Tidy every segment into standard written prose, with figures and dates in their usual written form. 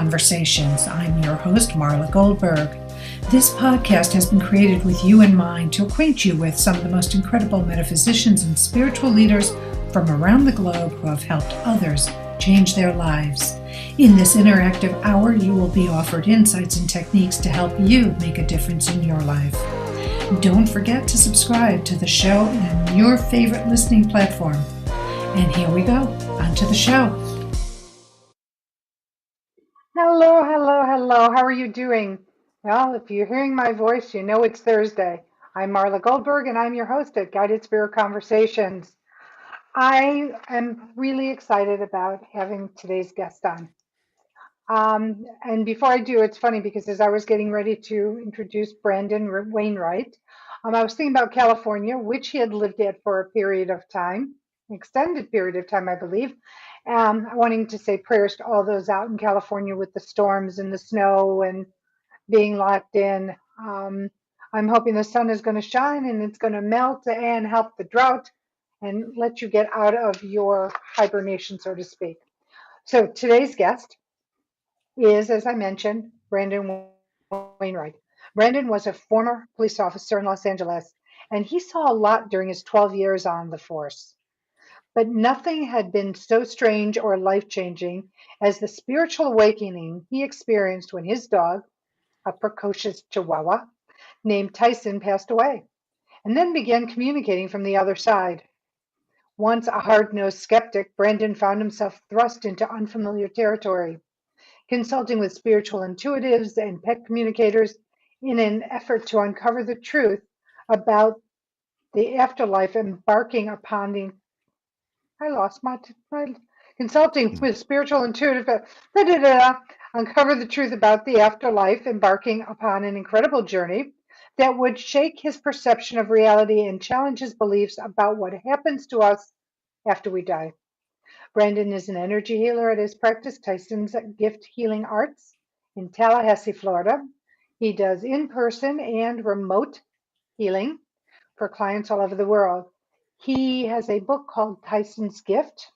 Conversations. I'm your host, Marla Goldberg. This podcast has been created with you in mind to acquaint you with some of the most incredible metaphysicians and spiritual leaders from around the globe who have helped others change their lives. In this interactive hour, you will be offered insights and techniques to help you make a difference in your life. Don't forget to subscribe to the show on your favorite listening platform. And here we go, on to the show. Hello, hello, hello. How are you doing? Well, if you're hearing my voice, you know it's Thursday. I'm Marla Goldberg, and I'm your host at Guided Spirit Conversations. I am really excited about having today's guest on. And before I do, it's funny because as I was getting ready to introduce Brandon Wainwright, I was thinking about California, which he had lived at for a period of time, an extended period of time, I believe. Wanting to say prayers to all those out in California with the storms and the snow and being locked in. I'm hoping the sun is going to shine and it's going to melt and help the drought and let you get out of your hibernation, so to speak. So today's guest is, as I mentioned, Brandon Wainwright. Brandon was a former police officer in Los Angeles, and he saw a lot during his 12 years on the force. But nothing had been so strange or life-changing as the spiritual awakening he experienced when his dog, a precocious Chihuahua named Tyson, passed away, and then began communicating from the other side. Once a hard-nosed skeptic, Brandon found himself thrust into unfamiliar territory, consulting with spiritual intuitives and pet communicators in an effort to uncover the truth about the afterlife, embarking upon the I lost my consulting with spiritual intuitive uncover the truth about the afterlife, embarking upon an incredible journey that would shake his perception of reality and challenge his beliefs about what happens to us after we die. Brandon is an energy healer at his practice, Tyson's Gift Healing Arts, in Tallahassee, Florida. He does in-person and remote healing for clients all over the world. He has a book called Tyson's Gift,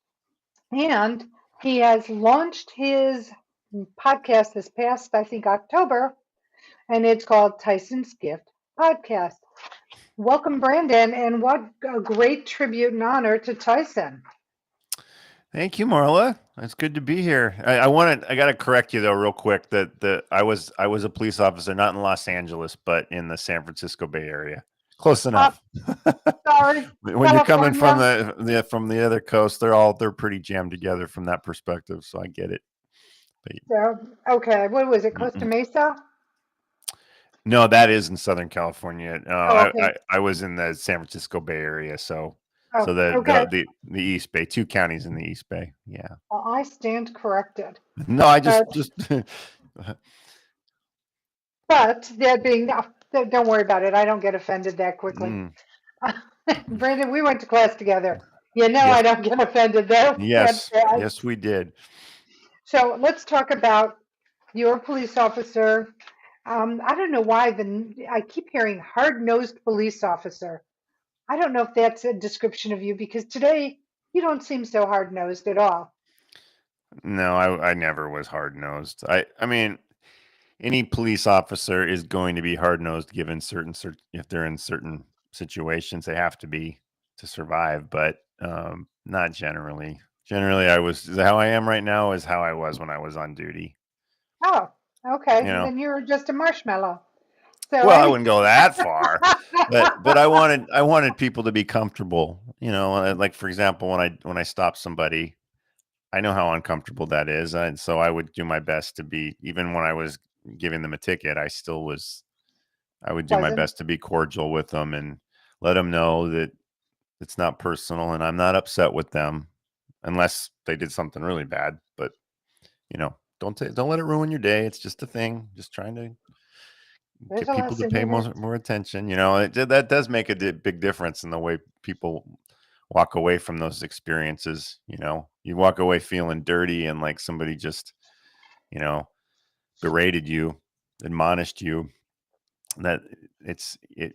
and he has launched his podcast this past, I think, October, and it's called Tyson's Gift Podcast. Welcome, Brandon, and what a great tribute and honor to Tyson. Thank you, Marla. It's good to be here. I got to correct you though, real quick. That I was a police officer, not in Los Angeles, but in the San Francisco Bay Area. Close enough. Sorry, when you're coming from the other coast, they're pretty jammed together from that perspective. So I get it. So, okay, what was it? Costa Mesa? No, that is in Southern California. Okay. I was in the San Francisco Bay Area, so okay. the East Bay, 2 counties in the East Bay. Yeah. Well, I stand corrected. No, I just. But that being, don't worry about it. I don't get offended that quickly. Brandon, we went to class together. Yes. I don't get offended there. Yes, yes, we did. So let's talk about you're a police officer. I don't know why I keep hearing hard-nosed police officer. I don't know if that's a description of you because today you don't seem so hard-nosed at all. No, I never was hard-nosed. I mean, any police officer is going to be hard-nosed given if they're in certain situations, they have to be to survive, but not generally. Generally, how I am right now is how I was when I was on duty. Oh, okay. Then you're just a marshmallow. So well, I wouldn't go that far, but I wanted people to be comfortable. Like for example, when I stop somebody, I know how uncomfortable that is, and so I would do my best to be. Even when I was giving them a ticket, I would do my best to be cordial with them and let them know that it's not personal and I'm not upset with them unless they did something really bad. But don't let it ruin your day. It's just a thing. Just trying to get people to pay more attention. That does make a big difference in the way people walk away from those experiences. You walk away feeling dirty and like somebody just, berated you, admonished you. That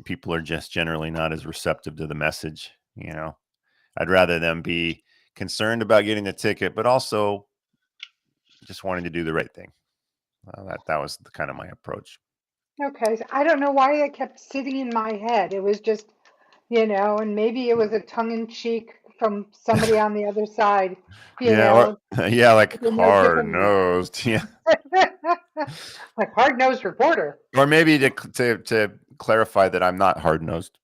people are just generally not as receptive to the message. I'd rather them be concerned about getting the ticket, but also just wanting to do the right thing. That was kind of my approach. Okay, so I don't know why it kept sitting in my head. It was just, and maybe it was a tongue in cheek from somebody on the other side, you Yeah, or know, yeah, like they know hard differently. nosed. Yeah, Like hard-nosed reporter, or maybe to clarify that I'm not hard nosed.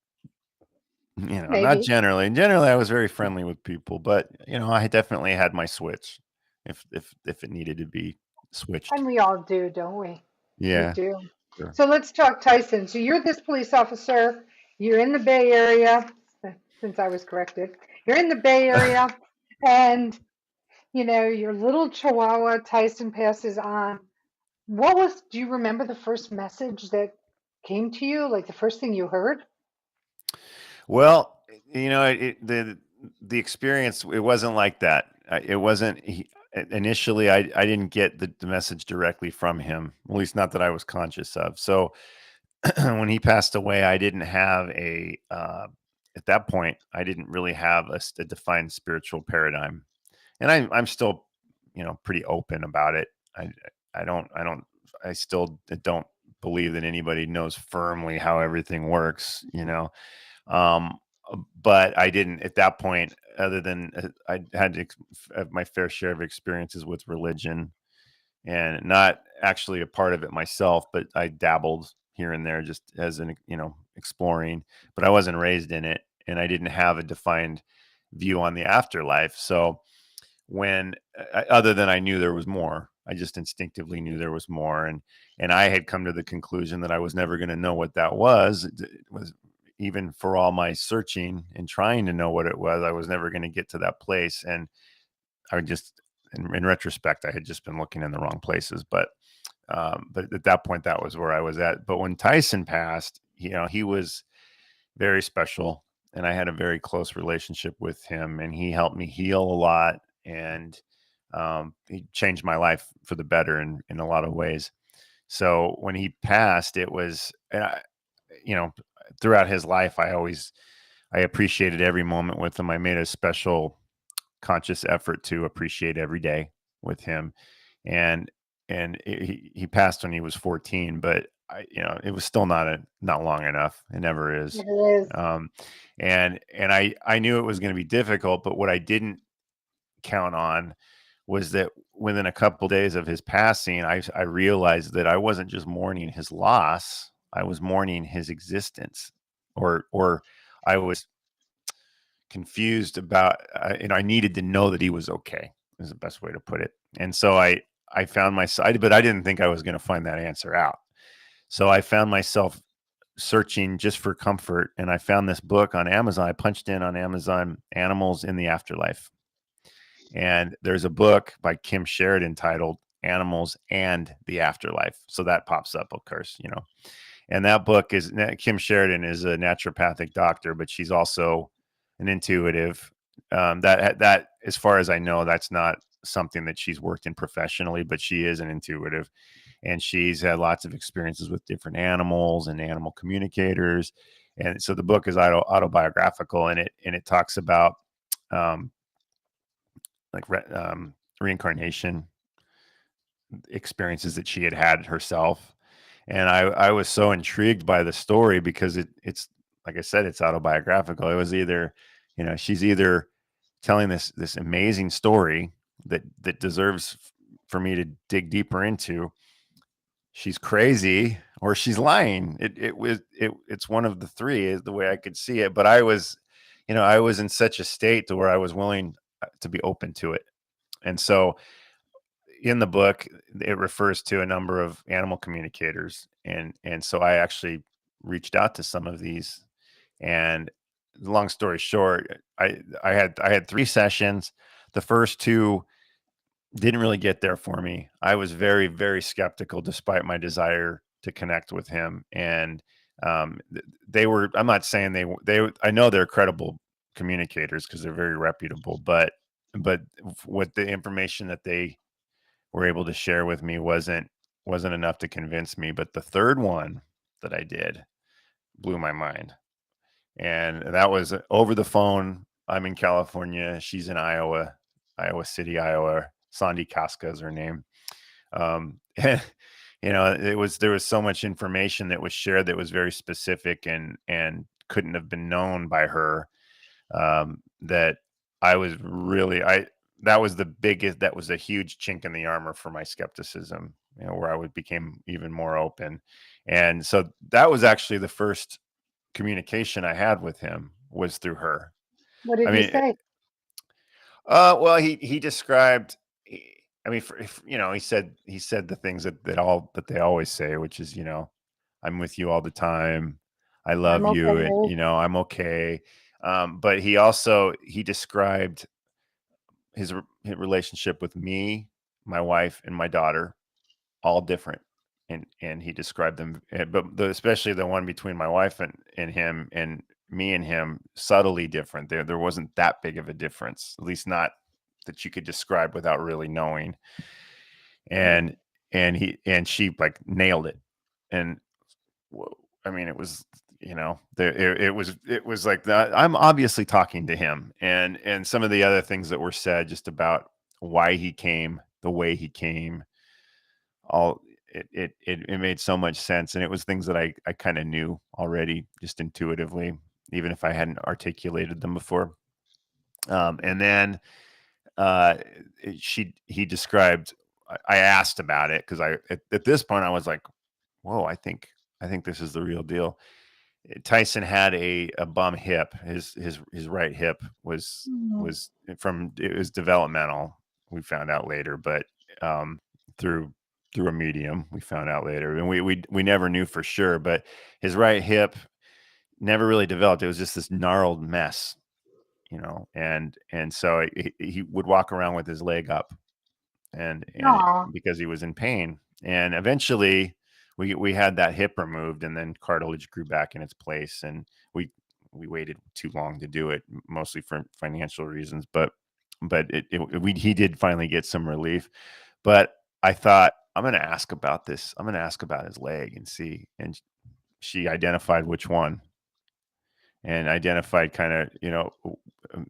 Not maybe. generally. Generally, I was very friendly with people, but I definitely had my switch, if it needed to be switched. And we all do, don't we? We Yeah, do. sure. So let's talk Tyson. So you're this police officer. You're in the Bay Area, since I was corrected. You're in the Bay Area, and your little Chihuahua Tyson passes on. Do you remember the first message that came to you? Like the first thing you heard? Well, the experience, it wasn't like that. It wasn't initially. I didn't get the message directly from him, at least not that I was conscious of. So when he passed away, I didn't have at that point, I didn't really have a defined spiritual paradigm, and I'm still, pretty open about it. I still don't believe that anybody knows firmly how everything works. Um, but I didn't at that point, other than I had have my fair share of experiences with religion, and not actually a part of it myself, but I dabbled here and there just as an, exploring, but I wasn't raised in it, and I didn't have a defined view on the afterlife. So when, other than I knew there was more, I just instinctively knew there was more. And I had come to the conclusion that I was never going to know what that was. It was, even for all my searching and trying to know what it was, I was never going to get to that place. And I just, in retrospect, I had just been looking in the wrong places. But at that point, that was where I was at. But when Tyson passed, he was very special, and I had a very close relationship with him, and he helped me heal a lot, and he changed my life for the better in a lot of ways. So when he passed, it was, and you know, throughout his life, I appreciated every moment with him. I made a special conscious effort to appreciate every day with him, and he passed when he was 14, but it was still not long enough. It never is. It is. Um, and I knew it was going to be difficult, but what I didn't count on was that within a couple days of his passing, I realized that I wasn't just mourning his loss; I was mourning his existence, or I was confused about, I needed to know that he was okay, is the best way to put it. And so I found myself, but I didn't think I was going to find that answer out. So I found myself searching just for comfort, and I found this book on Amazon. I punched in on Amazon, Animals in the Afterlife. And there's a book by Kim Sheridan titled Animals and the Afterlife. So that pops up, of course. And that book is, Kim Sheridan is a naturopathic doctor, but she's also an intuitive. That, as far as I know, that's not something that she's worked in professionally, but she is an intuitive, and she's had lots of experiences with different animals and animal communicators. And so the book is autobiographical, and it talks about um, reincarnation experiences that she had had herself. And I was so intrigued by the story because it's, like I said, it's autobiographical. It was either, she's either telling this amazing story that deserves for me to dig deeper into. She's crazy, or she's lying. It's one of the three, is the way I could see it. But I was in such a state to where I was willing to be open to it. And so in the book, it refers to a number of animal communicators, and so I actually reached out to some of these. And long story short, I had 3 sessions. The first two didn't really get there for me. I was very, very skeptical, despite my desire to connect with him. And they were. I'm not saying they. I know they're credible communicators because they're very reputable, but what the information that they were able to share with me wasn't enough to convince me. But the third one that I did blew my mind, and that was over the phone. I'm in California. She's in Iowa City, Iowa. Sandy Casca is her name. there was so much information that was shared that was very specific and couldn't have been known by her, that I was really I that was a huge chink in the armor for my skepticism, where I would became even more open. And so that was actually the first communication I had with him, was through her. What I did he mean, say? well, he described. I mean, he said the things that they always say, which is, I'm with you all the time. I I'm love you, and okay. I'm okay. But he described his relationship with me, my wife, and my daughter, all different, and he described them, but especially the one between my wife and him, and me and him, subtly different. There wasn't that big of a difference, at least not that you could describe without really knowing. Right. And she like nailed it. And I mean, it was, it was like that. I'm obviously talking to him, and some of the other things that were said just about why he came the way he came, all it made so much sense. And it was things that I kind of knew already, just intuitively, even if I hadn't articulated them before. And then uh he described, I asked about it, because at this point I was like, whoa, I think this is the real deal. Tyson had a bum hip. His right hip Mm. was it was developmental. We found out later, but through a medium, we found out later, and we never knew for sure. But his right hip never really developed. It was just this gnarled mess, and so he would walk around with his leg up, Aw. because he was in pain. And eventually we had that hip removed, and then cartilage grew back in its place. And we waited too long to do it, mostly for financial reasons, but he did finally get some relief. But I thought, I'm going to ask about this. I'm going to ask about his leg and see. And she identified which one, and identified kind of, um,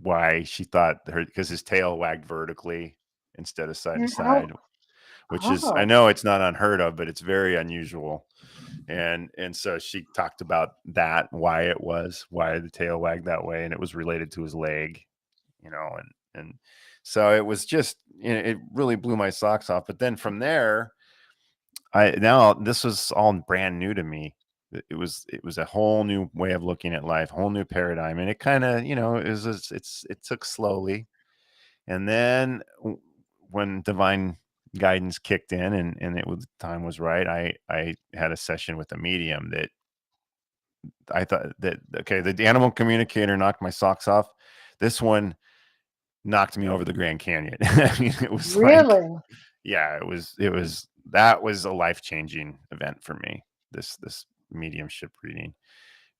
why she thought because his tail wagged vertically instead of side to Oh, side, which is, I oh, know it's not unheard of, but it's very unusual. And so she talked about that, why the tail wagged that way, and it was related to his leg, and so it was just, it really blew my socks off. But then from there, now this was all brand new to me. It was a whole new way of looking at life, whole new paradigm, and it kind of, it took slowly. And then when divine guidance kicked in, and time was right, I had a session with a medium that I thought that, okay, the animal communicator knocked my socks off. This one knocked me over the Grand Canyon. I mean, it was like, really? yeah, that was a life-changing event for me, this mediumship reading,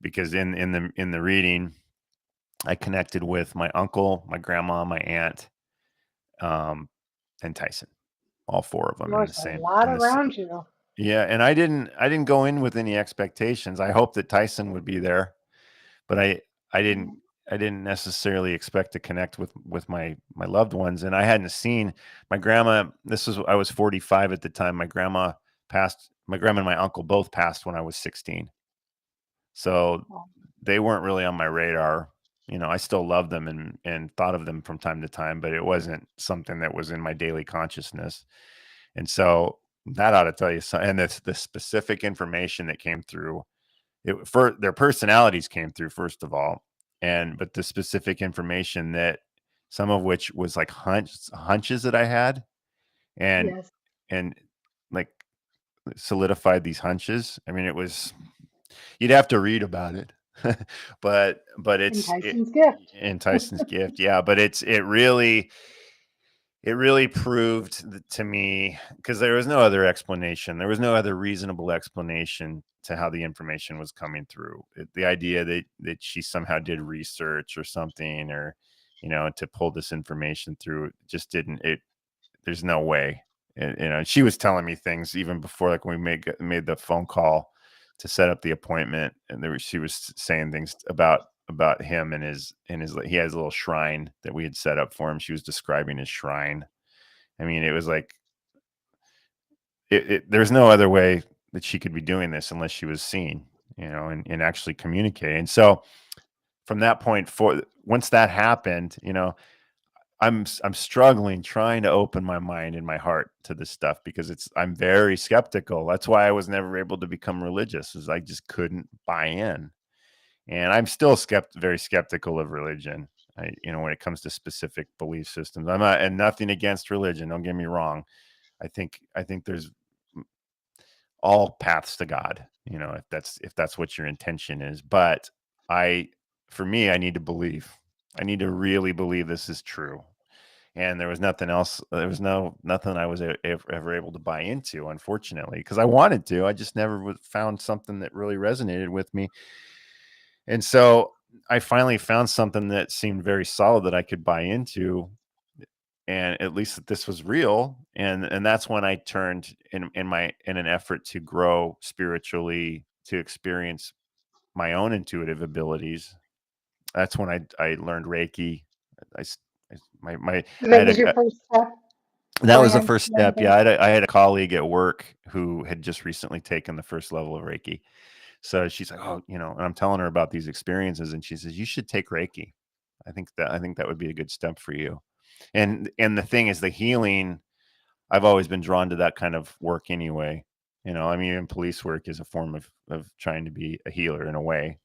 because in the reading, I connected with my uncle, my grandma, my aunt, um, and Tyson, all four of them There was a lot in the same. around you. Yeah, and I didn't go in with any expectations. I hoped that Tyson would be there, but I didn't I didn't necessarily expect to connect with my loved ones. And I hadn't seen my grandma. I was 45 at the time. My grandma and my uncle both passed when I was 16. So Oh, they weren't really on my radar. I still loved them and thought of them from time to time, but it wasn't something that was in my daily consciousness. And so that ought to tell you something. And the specific information that came through, for their personalities came through, first of all, but the specific information, that some of which was like hunches that I had, and yes. and like solidified these hunches. I mean, it was, you'd have to read about it. But And it's it Tyson's gift. in Tyson's gift, yeah. But it really proved to me, because there was no other explanation. There was no other reasonable explanation to how the information was coming through. The idea that she somehow did research or something, or to pull this information through, just didn't. There's no way. And, she was telling me things even before, like when we made the phone call to set up the appointment, and she was saying things about him and his he has a little shrine that we had set up for him. She was describing his shrine. I mean, it was like, there's no other way that she could be doing this unless she was seen, and actually communicating. And so from that point forward, once that happened, I'm struggling trying to open my mind and my heart to this stuff because I'm very skeptical. That's why I was never able to become religious, is I just couldn't buy in. And I'm still very skeptical of religion. When it comes to specific belief systems, I'm not, and nothing against religion. Don't get me wrong. I think there's all paths to God, if that's what your intention is. But I, for me, I need to believe. I need to really believe this is true. And there was nothing else. There was nothing I was ever able to buy into, unfortunately, because I wanted to. I just never found something that really resonated with me. And so I finally found something that seemed very solid that I could buy into, and at least that this was real. And that's when I turned in an effort to grow spiritually, to experience my own intuitive abilities. That's when I learned Reiki. I s- I s- my So I that had was your first step that was going the into first step. learning. Yeah, I had a colleague at work who had just recently taken the first level of Reiki. So she's like, "Oh, and I'm telling her about these experiences, and she says, you should take Reiki. I think that would be a good step for you." And the thing is, the healing, I've always been drawn to that kind of work anyway. I mean, even police work is a form of trying to be a healer in a way.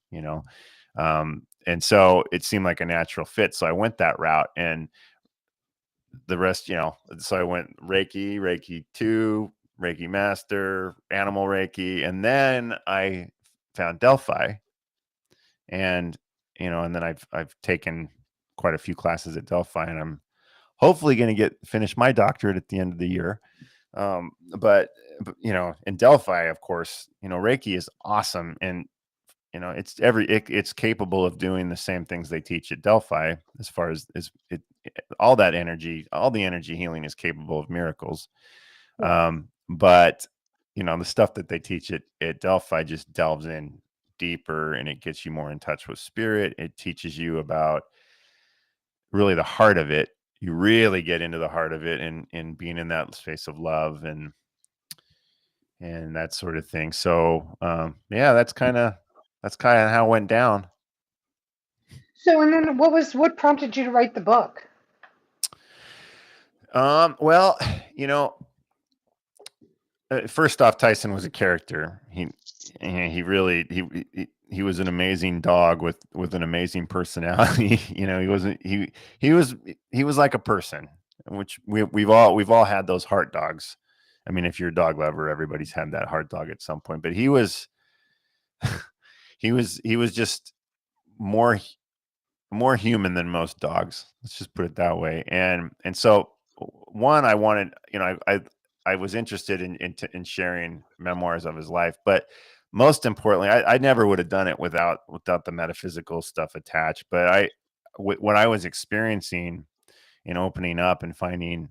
And so it seemed like a natural fit. So I went that route, and the rest, so I went Reiki 2, Reiki Master, Animal Reiki, and then I found Delphi. And and then I've taken quite a few classes at Delphi, and I'm hopefully going to finish my doctorate at the end of the year. But in Delphi, of course, Reiki is awesome, and it's capable of doing the same things they teach at Delphi, as far as it all that energy, all the energy healing is capable of miracles. Yes. But the stuff that they teach at Delphi just delves in deeper, and it gets you more in touch with spirit. It teaches you about really the heart of it. You really get into the heart of it, and being in that space of love and that sort of thing. So yeah, that's kind of how it went down. So, and then what prompted you to write the book? Well, you know, first off, Tyson was a character. He really he was an amazing dog with an amazing personality. He wasn't he was like a person, which we've all had those heart dogs. I mean, if you're a dog lover, everybody's had that heart dog at some point. But he was just more more human than most dogs. Let's just put it that way. And so one, I wanted, I was interested in sharing memoirs of his life, but most importantly, I never would have done it without the metaphysical stuff attached. But what I was experiencing in opening up and finding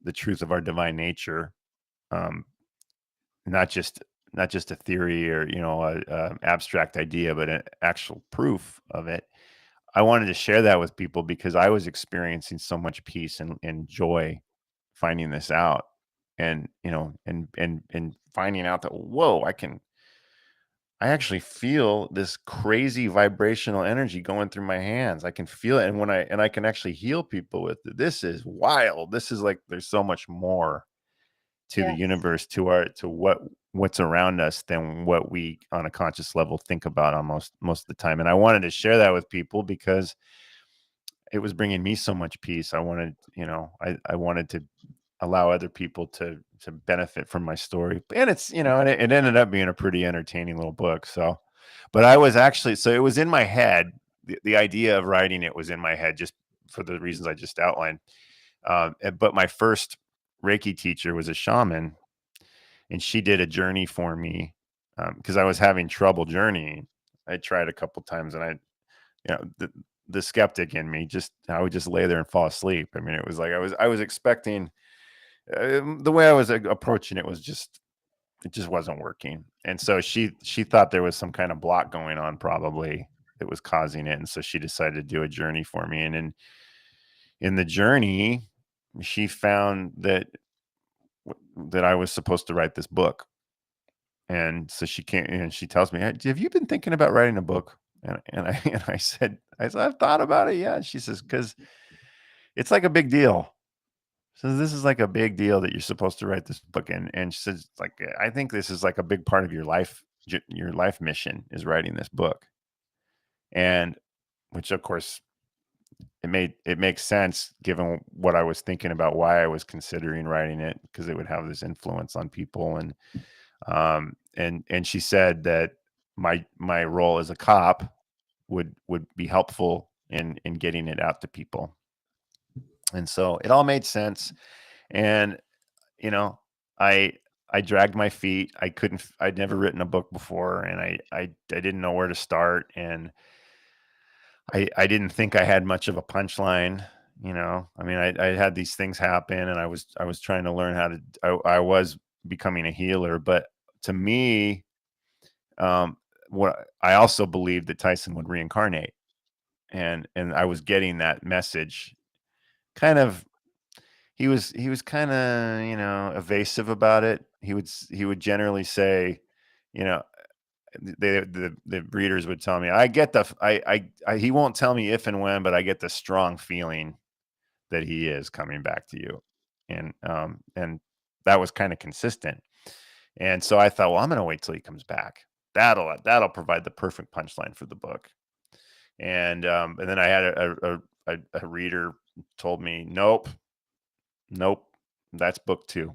the truth of our divine nature, um, not just not just a theory or a abstract idea, but an actual proof of it. I wanted to share that with people because I was experiencing so much peace and joy finding this out. And and finding out that, whoa, I actually feel this crazy vibrational energy going through my hands. I can feel it. And I can actually heal people with it. This is wild. This is like, there's so much more to the Yes. universe, to what's around us, than what we on a conscious level think about almost most of the time. And I wanted to share that with people because it was bringing me so much peace. I wanted to allow other people to benefit from my story. And it ended up being a pretty entertaining little book. So, but I was actually, so it was in my head. The idea of writing it was in my head, just for the reasons I just outlined. But my first Reiki teacher was a shaman, and she did a journey for me because I was having trouble journeying. I tried a couple times, and the skeptic in me, just I would just lay there and fall asleep. I mean, it was like I was expecting, the way I was approaching it was just, it just wasn't working. And so she thought there was some kind of block going on, probably, that was causing it. And so she decided to do a journey for me. And in the journey, she found that that I was supposed to write this book. And so she came and she tells me, "Have you been thinking about writing a book?" And I said, I've thought about it. Yeah. She says, because it's like a big deal. So this is like a big deal that you're supposed to write this book. And she says, like, I think this is like a big part of your life mission is writing this book. And which of course it makes sense given what I was thinking about why I was considering writing it, because it would have this influence on people. And she said that my role as a cop would be helpful in getting it out to people. And so it all made sense. And you know, I I dragged my feet. I'd never written a book before, and I didn't know where to start, and I didn't think I had much of a punchline. I mean, I had these things happen, and I was trying to learn how to. I was becoming a healer, but to me, what I also believed that Tyson would reincarnate, and I was getting that message. Kind of, he was kind of evasive about it. He would generally say, you know, the readers would tell me, I get the he won't tell me if and when, but I get the strong feeling that he is coming back to you, and that was kind of consistent. And so I thought, well, I'm going to wait till he comes back. That'll provide the perfect punchline for the book. And then I had a reader told me, nope, that's book 2.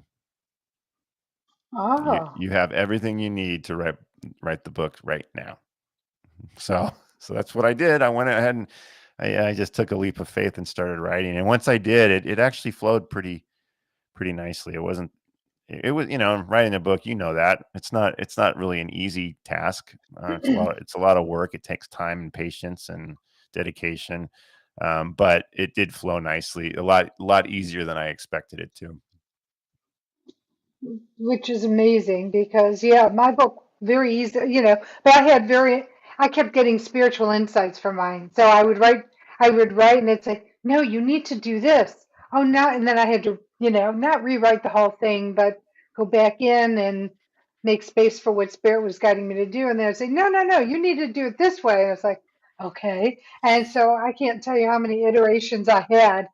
Oh, You have everything you need to write the book right now. So that's what I did. I went ahead and I just took a leap of faith and started writing. And once I did, it actually flowed pretty nicely. It wasn't. It was, writing a book. That it's not really an easy task. It's a lot of work. It takes time and patience and dedication. But it did flow nicely. A lot easier than I expected it to. which is amazing because yeah, my book very easy, but I kept getting spiritual insights from mine. So I would write and it's like, no, you need to do this. Oh, no. And then I had to, not rewrite the whole thing, but go back in and make space for what spirit was guiding me to do. And then I'd say, no, no, no, you need to do it this way. And it's like, okay. And so I can't tell you how many iterations I had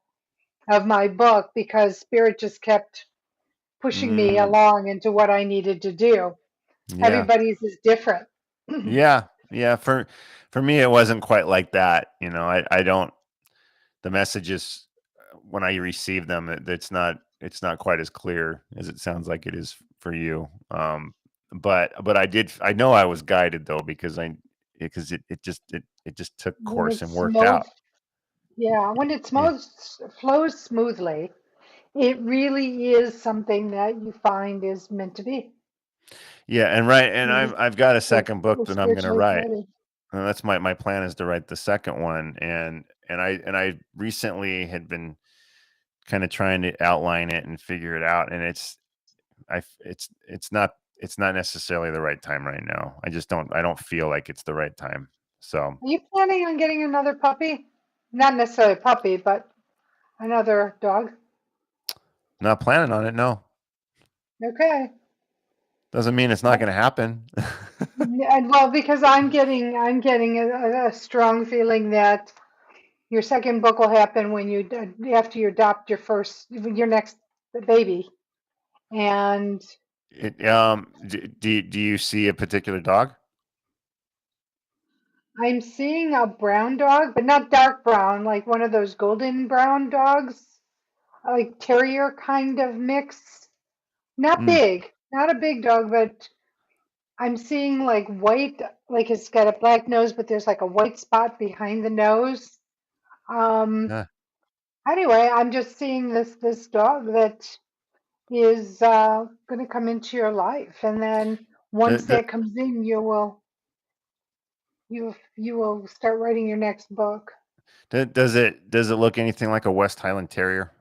of my book because spirit just kept pushing me Mm, along into what I needed to do. yeah. Everybody's is different. Yeah. Yeah. For me, it wasn't quite like that. I don't, the messages when I receive them, it's not quite as clear as it sounds like it is for you. But I know I was guided though, because it just took When course and it's worked out. most, yeah, when it's Yeah. most flows smoothly, it really is something that you find is meant to be. Yeah. And right. And You're, I've got a you're second book you're that I'm going to spiritually write. guided. And that's my plan is to write the second one. And I recently had been kind of trying to outline it and figure it out. And it's not necessarily the right time right now. I don't feel like it's the right time. So Are you planning on getting another puppy? Not necessarily a puppy, but another dog. not planning on it. No, Okay. doesn't mean it's not going to happen. And well, because I'm getting a strong feeling that your second book will happen when after you adopt your next baby. And Do you see a particular dog? I'm seeing a brown dog, but not dark brown, like one of those golden brown dogs, like terrier kind of mix. Not Mm, big, not a big dog, but I'm seeing like white, like it's got a black nose, but there's like a white spot behind the nose. Um, yeah. anyway, I'm just seeing this dog that is going to come into your life, and then D- once d- that comes in, you will start writing your next book. does it look anything like a West Highland Terrier?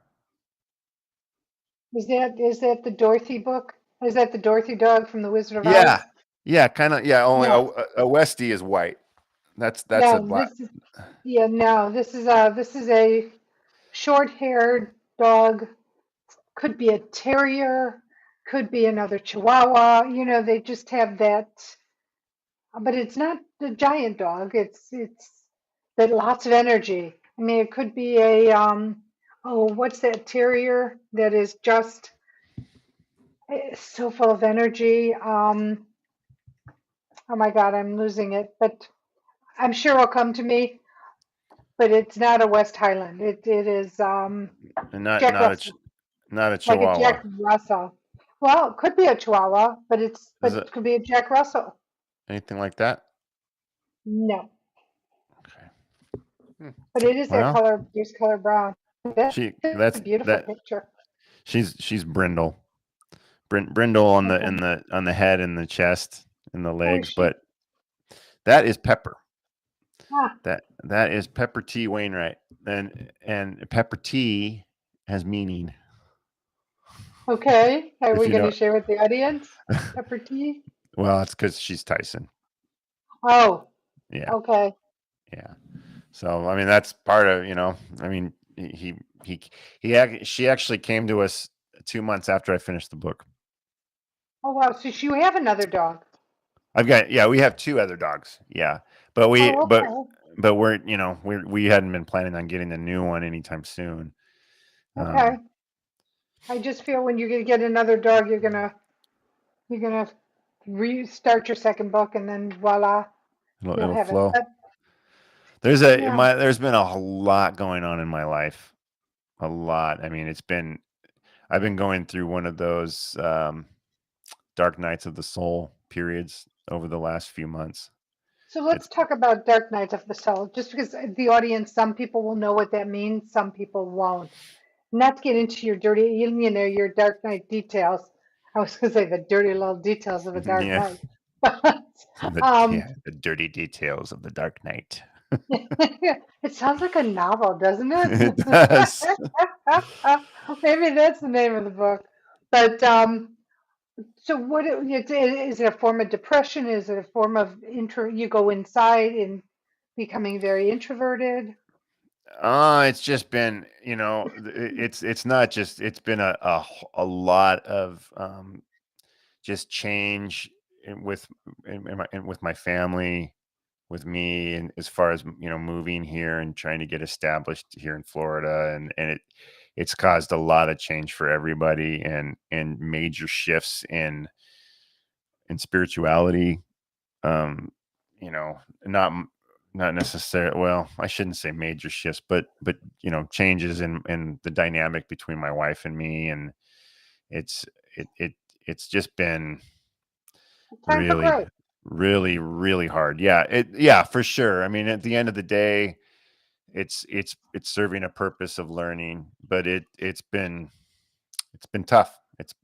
Is that the Dorothy book? Is that the Dorothy dog from The Wizard of Yeah, Oz? yeah, kind of. Yeah, only No, a Westie is white. That's a no, black. no, this is a short-haired dog. Could be a terrier. could be another Chihuahua. You know, they just have that, but it's not the giant dog. It's that lots of energy. I mean, it could be a oh, what's that terrier that is just so full of energy. Oh my God, I'm losing it, but I'm sure it'll come to me. But it's not a West Highland. It is And Jack Russell, not a like a Chihuahua. Jack Russell. Well, it could be a Chihuahua, Is but it it could be a Jack Russell. anything like that? No, Okay. Hmm. but it is that Well, color, juice color brown. That's she a beautiful that picture. she's brindle. Brindle on the Okay. on the head and the chest and the Oh, is legs, she? but that is Pepper. Ah, That is Pepper T. Wainwright, and Pepper T has meaning. okay. Are If we you going know, to share with the audience? Pepper tea? well, it's because she's Tyson. Oh, Yeah, okay. yeah. So I mean, that's part of I mean, he she actually came to us 2 months after I finished the book. Oh, wow. So you have another dog. I've got yeah, we have two other dogs. Yeah, but we Oh, okay. but we're we hadn't been planning on getting a new one anytime soon. Okay. Um, I just feel when you get another dog, you're gonna restart your second book, and then voila, you'll it'll have it. flow. But yeah. There's been a lot going on in my life. A lot. I mean, I've been going through one of those dark nights of the soul periods over the last few months. So let's It's talk about Dark Nights of the Soul, just because the audience, some people will know what that means, some people won't. Not to get into your dirty, your Dark Knight details. I was going to say the dirty little details of the Dark yeah, Knight. But um, the dirty details of the dark night. it sounds like a novel, doesn't it? It does. Maybe that's the name of the book. But so is it a form of depression? Is it a form of you go inside and becoming very introverted? It's just been, it's not just, it's been a lot of just change with with my family, with me, and as far as moving here and trying to get established here in Florida, and it's caused a lot of change for everybody, and major shifts in spirituality. Um, you know, not not necessarily. Well, I shouldn't say major shifts, but changes in the dynamic between my wife and me, and it's it it it's just been Time for really, growth. really hard. Yeah, for sure. I mean, at the end of the day, it's serving a purpose of learning, but it's been tough. It's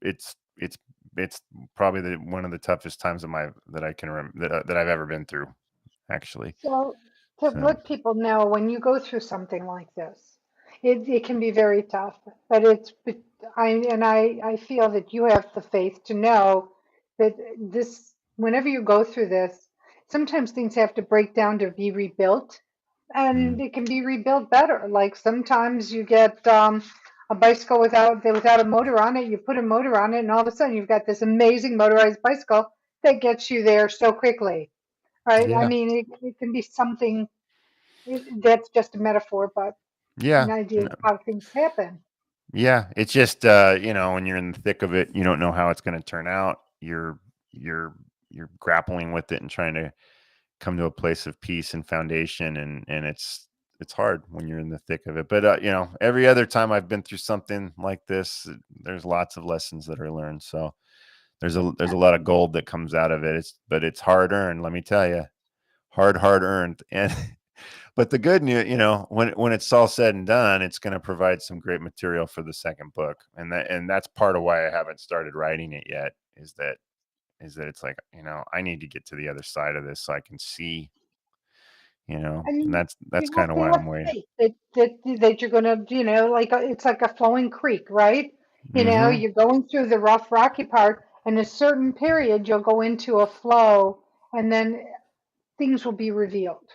probably one of the toughest times of my that I can that I've ever been through, actually. So to So let people know, when you go through something like this, it can be very tough. But I feel that you have the faith to know that whenever you go through this, sometimes things have to break down to be rebuilt, mm, and it can be rebuilt better. Like sometimes you get a bicycle without a motor on it. You put a motor on it, and all of a sudden you've got this amazing motorized bicycle that gets you there so quickly, right? I yeah, mean, it can be something that's just a metaphor, but an yeah, idea of how things happen. yeah. It's just when you're in the thick of it, you don't know how it's going to turn out. You're you're grappling with it and trying to come to a place of peace and foundation, and it's hard when you're in the thick of it, but every other time I've been through something like this, there's lots of lessons that are learned. So there's a lot of gold that comes out of it. But it's hard earned, let me tell you. Hard earned. And but the good news, when it's all said and done, it's going to provide some great material for the second book, and that's part of why I haven't started writing it yet, is that it's like, I need to get to the other side of this so I can see, I and mean, that's kind of you why have I'm waiting. faith that you're gonna, like it's like a flowing creek, right? Hmm. You're going through the rough, rocky part, and a certain period you'll go into a flow, and then things will be revealed.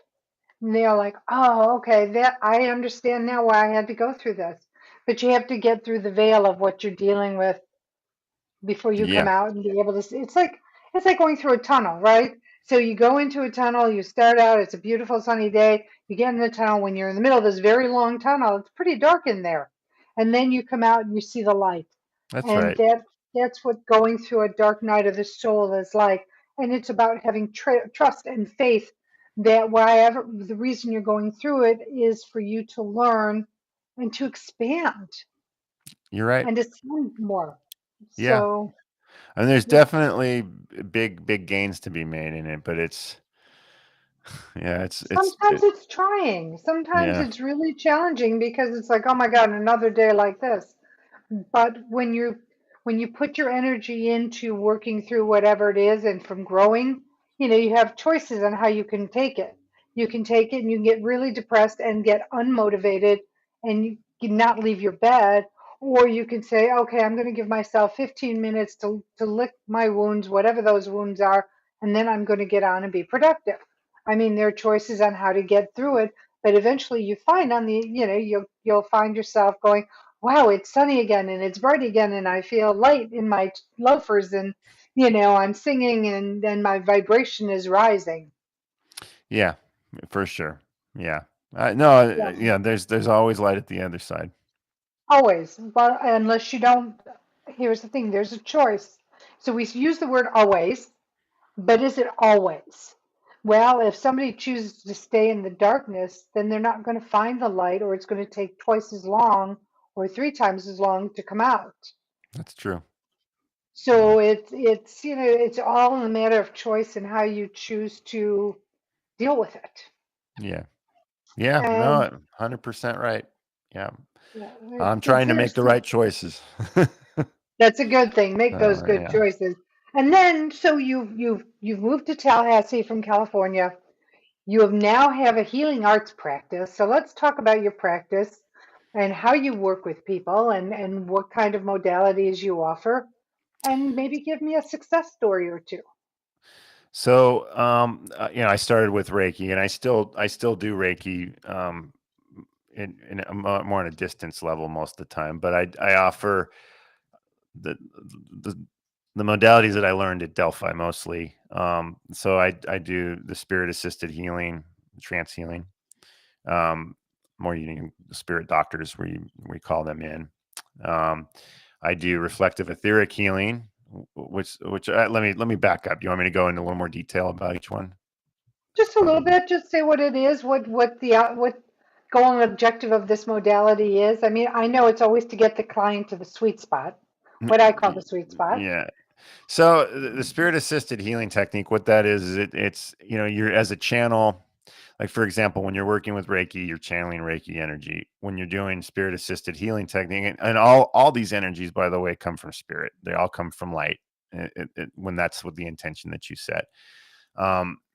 And they're like, oh, okay, that I understand now why I had to go through this. But you have to get through the veil of what you're dealing with before you come Yeah, out and be able to see. It's like going through a tunnel, right? So you go into a tunnel, you start out, it's a beautiful sunny day, you get in the tunnel. When you're in the middle of this very long tunnel, it's pretty dark in there. And then you come out and you see the light. that's And right. that's what going through a dark night of the soul is like. And it's about having trust and faith that whatever the reason you're going through it is for you to learn and to expand You're right. and to see more. Yeah. So I mean, there's yeah, definitely big gains to be made in it, but yeah, sometimes it's trying. Sometimes yeah, it's really challenging because it's like, oh my God, another day like this. But when you put your energy into working through whatever it is and from growing, you have choices on how you can take it. You can take it and you can get really depressed and get unmotivated and you can not leave your bed, or you can say, okay, I'm going to give myself 15 minutes to lick my wounds, whatever those wounds are, and then I'm going to get on and be productive. I mean, there are choices on how to get through it, but eventually you find you'll find yourself going, wow, it's sunny again and it's bright again and I feel light in my loafers and I'm singing and then my vibration is rising. yeah, for sure. Yeah. No, Yeah, yeah, there's always light at the other side. always. But unless you don't, here's the thing, there's a choice. So we use the word always, but is it always? Well, if somebody chooses to stay in the darkness, then they're not going to find the light, or it's going to take twice as long or three times as long to come out. That's true. Yeah. So it's it's all a matter of choice and how you choose to deal with it. Yeah. Yeah, no, And 100% right. Yeah. yeah, I'm it's trying to very make the simple. right choices. That's a good thing. Make those good Yeah. choices. And then so you've moved to Tallahassee from California. You have now have a healing arts practice. So let's talk about your practice and how you work with people and what kind of modalities you offer. And maybe give me a success story or two. So, I started with Reiki, and I still do Reiki, in more on a distance level most of the time. But I offer the the the modalities that I learned at Delphi mostly. So I do the spirit assisted healing, trance healing, um, more using the spirit doctors we call them in. Um, I do reflective etheric healing, which let me back up. You want me to go into a little more detail about each one? Just a little bit, just say what it is, what goal and objective of this modality is. I mean, I know it's always to get the client to the sweet spot, what I call the sweet spot. Yeah. So the spirit assisted healing technique, what that is it's you're as a channel. Like, for example, when you're working with Reiki, you're channeling Reiki energy. When you're doing spirit assisted healing technique, and all these energies, by the way, come from spirit. They all come from light. When that's with the intention that you set.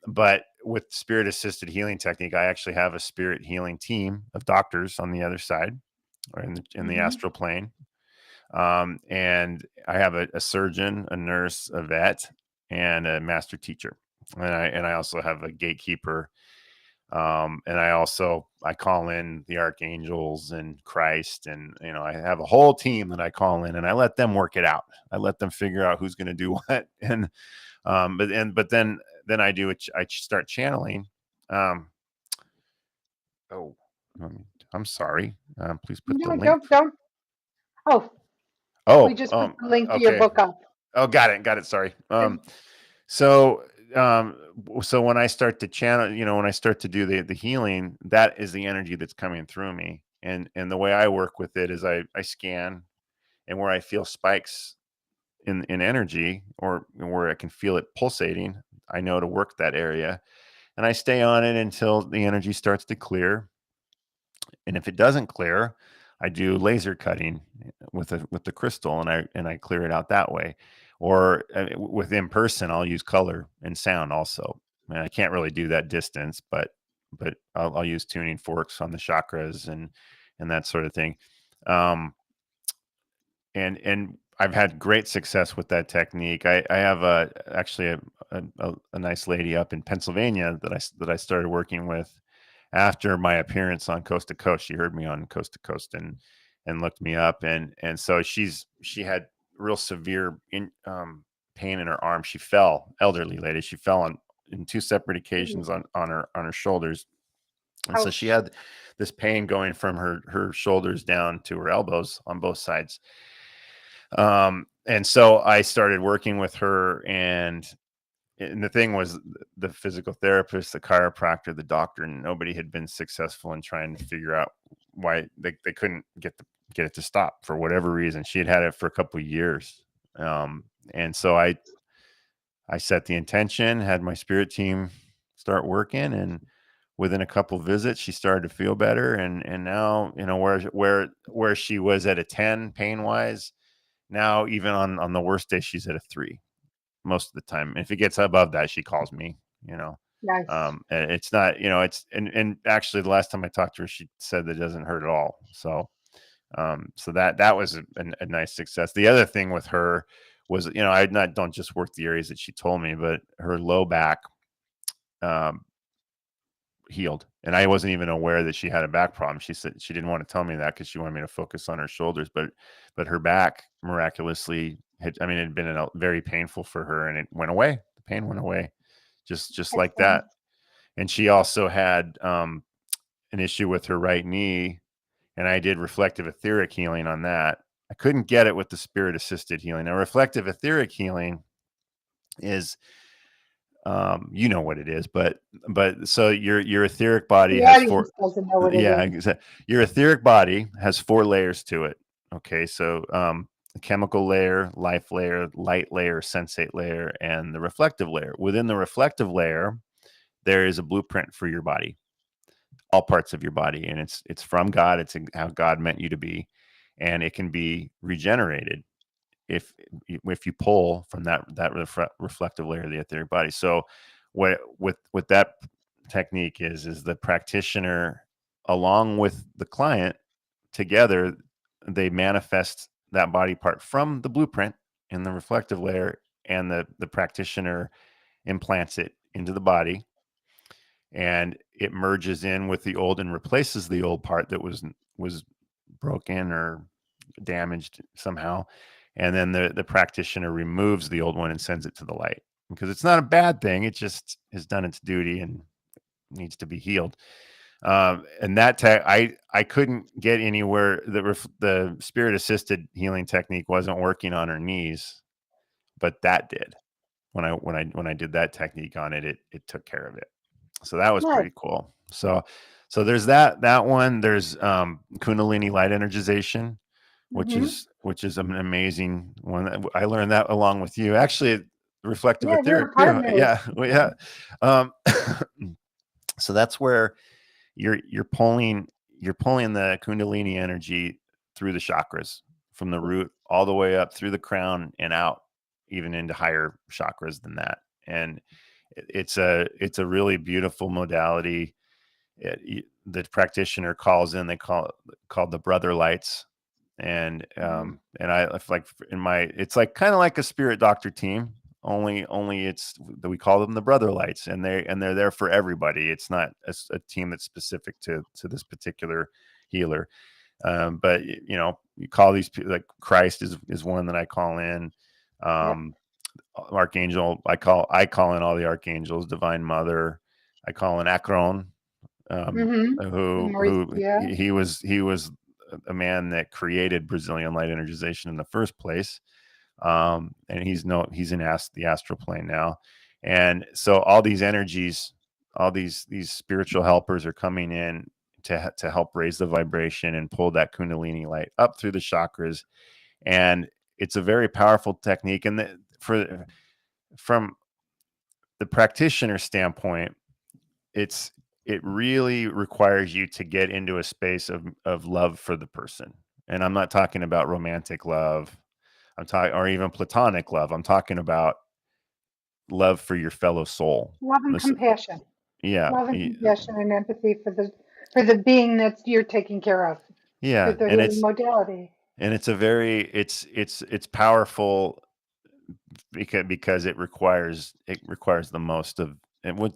But with spirit assisted healing technique, I actually have a spirit healing team of doctors on the other side, or in the Hmm. astral plane. And I have a surgeon, a nurse, a vet, and a master teacher. And I also have a gatekeeper. And I call in the archangels and Christ, and I have a whole team that I call in, and I let them work it out. I let them figure out who's going to do what, and but then I start channeling. Um, oh, I'm sorry. Please put the No, link. don't. Oh, we Oh, just put the link to your okay. book up. Oh, got it. Sorry. And So, so when I start to channel, when I start to do the healing, that is the energy that's coming through me. And the way I work with it is I scan, and where I feel spikes in energy, or where I can feel it pulsating, I know to work that area, and I stay on it until the energy starts to clear. And if it doesn't clear, I do laser cutting with the crystal, and I clear it out that way. Or with in person, I'll use color and sound also. And I can't really do that distance, but I'll use tuning forks on the chakras and that sort of thing. Um, and I've had great success with that technique. I have actually a nice lady up in Pennsylvania that I started working with after my appearance on Coast to Coast. She heard me on Coast to Coast and looked me up, and so she had real severe pain in her arm. She fell, elderly lady. She fell on in two separate occasions on her shoulders, and so she Ouch. had this pain going from her shoulders down to her elbows on both sides. And so I started working with her, and the thing was, the physical therapist, the chiropractor, the doctor, and nobody had been successful in trying to figure out why they couldn't get it to stop for whatever reason. She had it for a couple of years. And so I set the intention, had my spirit team start working, and within a couple visits, she started to feel better. And now, where she was at a 10 pain wise, now even on the worst day, she's at a 3 most of the time. If it gets above that, she calls me, you know. Nice. And it's not, it's and actually the last time I talked to her, she said that it doesn't hurt at all. So that was a nice success. The other thing with her was, I don't just work the areas that she told me, but her low back um, healed, and I wasn't even aware that she had a back problem. She said she didn't want to tell me that because she wanted me to focus on her shoulders, but her back miraculously had, it had been very painful for her, and it went away. The pain went away, just like Excellent. that. And she also had an issue with her right knee, and I did reflective etheric healing on that. I couldn't get it with the spirit assisted healing. Now, reflective etheric healing is, you know what it is, but so your etheric body The has four. audience doesn't know what it Yeah, is. your etheric body has 4 layers to it. Okay, so the chemical layer, life layer, light layer, sensate layer, and the reflective layer. Within the reflective layer, there is a blueprint for your body, all parts of your body, and it's from God. It's how God meant you to be, and it can be regenerated if if you pull from that reflective layer of the etheric body. So what that technique is the practitioner along with the client together, they manifest that body part from the blueprint in the reflective layer, and the practitioner implants it into the body, and it merges in with the old and replaces the old part that was broken or damaged somehow, and then the practitioner removes the old one and sends it to the light, because it's not a bad thing. It just has done its duty and needs to be healed. And that I couldn't get anywhere. The spirit assisted healing technique wasn't working on her knees, but that did. When I did that technique on it, it took care of it. So that was Nice. pretty cool. So there's that one. There's Kundalini light energization, Hmm. which is an amazing one. I learned that along with you. Actually, reflective Yeah, we're etheric too. partners. Yeah, well, yeah. Um, so that's where you're pulling the Kundalini energy through the chakras, from the root all the way up through the crown and out, even into higher chakras than that. And it's a really beautiful modality. The practitioner calls in, they called the brother lights. And I like in my, it's like kind of like a spirit doctor team, only it's that we call them the brother lights, and they're there for everybody. It's not a team that's specific to this particular healer. But you call these people, like Christ is one that I call in. Yep. um Archangel, I call in all the archangels, Divine Mother. I call in Akron, um, Hmm. Maurice, who yeah. he was a man that created Brazilian light energization in the first place. And he's in the astral plane now. And so all these energies, all these spiritual helpers are coming in to help raise the vibration and pull that Kundalini light up through the chakras. And it's a very powerful technique. And from the practitioner standpoint, it's it really requires you to get into a space of love for the person. And I'm not talking about romantic love. I'm talking, or even platonic love. I'm talking about love for your fellow soul. Love and Listen, compassion. yeah, Love and compassion and empathy for the being that you're taking care of through yeah, the healing modality. and it's a very it's powerful, because it requires the most of it. With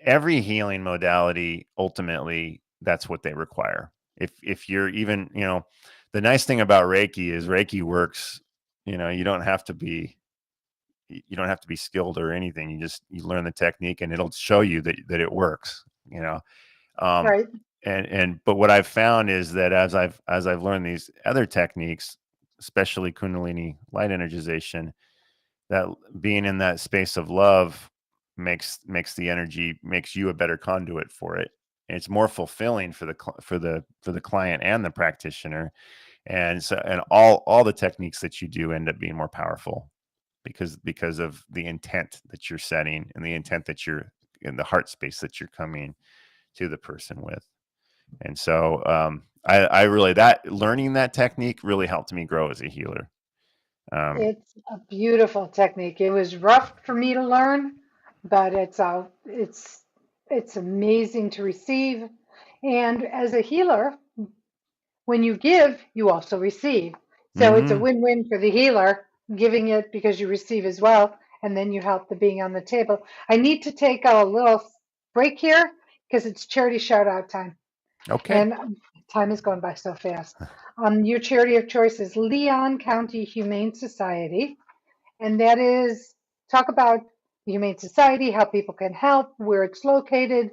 every healing modality, ultimately that's what they require. If you're even, the nice thing about Reiki is Reiki works You don't have to be skilled or anything. You learn the technique, and it'll show you that it works. Um, Right. but what I've found is that as I've learned these other techniques, especially Kundalini light energization, that being in that space of love makes the energy, makes you a better conduit for it. And it's more fulfilling for the client and the practitioner. And all the techniques that you do end up being more powerful because of the intent that you're setting, and the intent that you're in, the heart space that you're coming to the person with. And so I really, that learning that technique really helped me grow as a healer. It's a beautiful technique. It was rough for me to learn, but it's amazing to receive. And as a healer, when you give, you also receive. So it's a hmm win-win for the healer, giving it because you receive as well, and then you help the being on the table. I need to take a little break here because it's charity shout out time. Okay. And time is going by so fast. Your charity of choice is Leon County Humane Society, and that is talk about the Humane Society, how people can help, where it's located,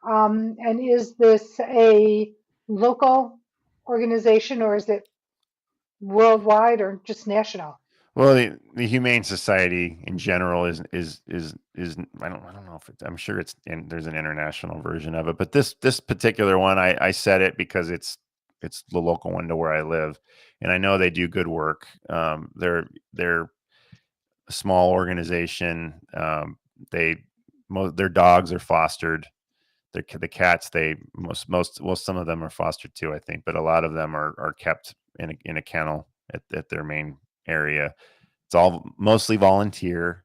and is this a local organization or is it worldwide or just national? Well, the Humane Society in general is I don't know if I'm sure there's an international version of it, but this particular one, I said it because it's the local one to where I live, and I know they do good work. They're a small organization. They their dogs are fostered. The cats, they most well, some of them are fostered too, I think, but a lot of them are kept in a kennel at their main area. It's all mostly volunteer,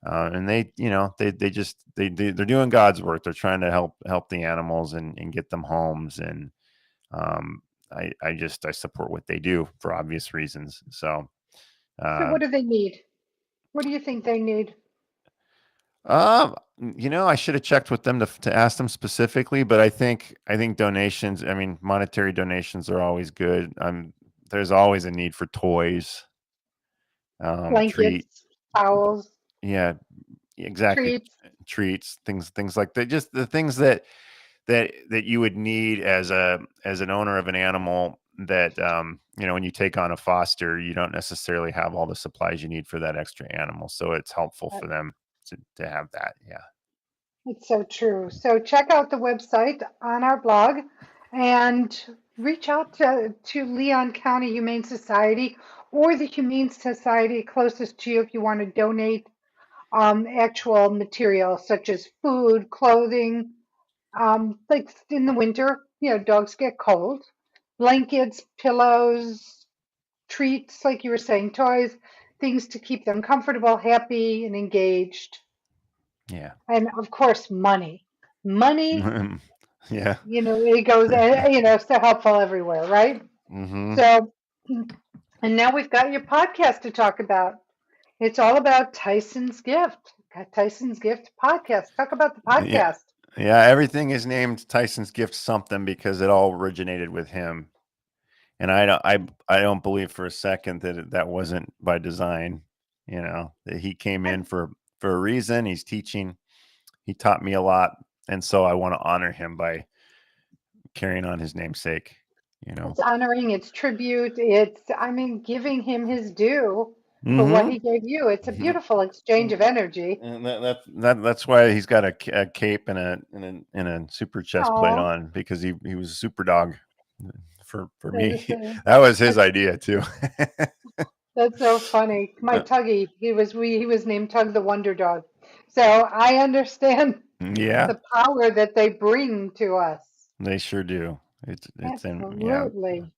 and they're doing God's work. They're trying to help the animals and get them homes. And um, I support what they do for obvious reasons. So So, uh, what do they need? What do you think they need? I should have checked with them to ask them specifically, but I think donations. I mean, monetary donations are always good. There's always a need for toys, treat. Blankets, towels, Yeah, exactly. treats. Treats, things like that. Just the things that you would need as an owner of an animal, that when you take on a foster, you don't necessarily have all the supplies you need for that extra animal. So it's helpful for them to have that. Yeah. It's so true. So check out the website on our blog and reach out to Leon County Humane Society or the Humane Society closest to you if you want to donate actual material such as food, clothing, like in the winter, dogs get cold, blankets, pillows, treats, like you were saying, toys, things to keep them comfortable, happy, and engaged. Yeah. And of course, money. Money, Yeah. it goes, so helpful everywhere, right? hmm So, and now we've got your podcast to talk about. It's all about Tyson's Gift. Got Tyson's Gift podcast. Talk about the Yeah. podcast. Yeah. Everything is named Tyson's Gift something because it all originated with him. And I don't believe for a second that wasn't by design. That he came in for a reason. He's teaching. He taught me a lot, and so I want to honor him by carrying on his namesake. You know. It's honoring, it's tribute, giving him his due for what Mm-hmm. he gave you. It's a beautiful exchange of energy. And that's why he's got a cape and a super chest plate Oh, on, because he was a super dog for that me. is, That was his that's idea too. that's so funny. My Tuggy, he was named Tug the Wonder Dog. So I understand Yeah, the power that they bring to us. they sure do. It's in yeah. Absolutely.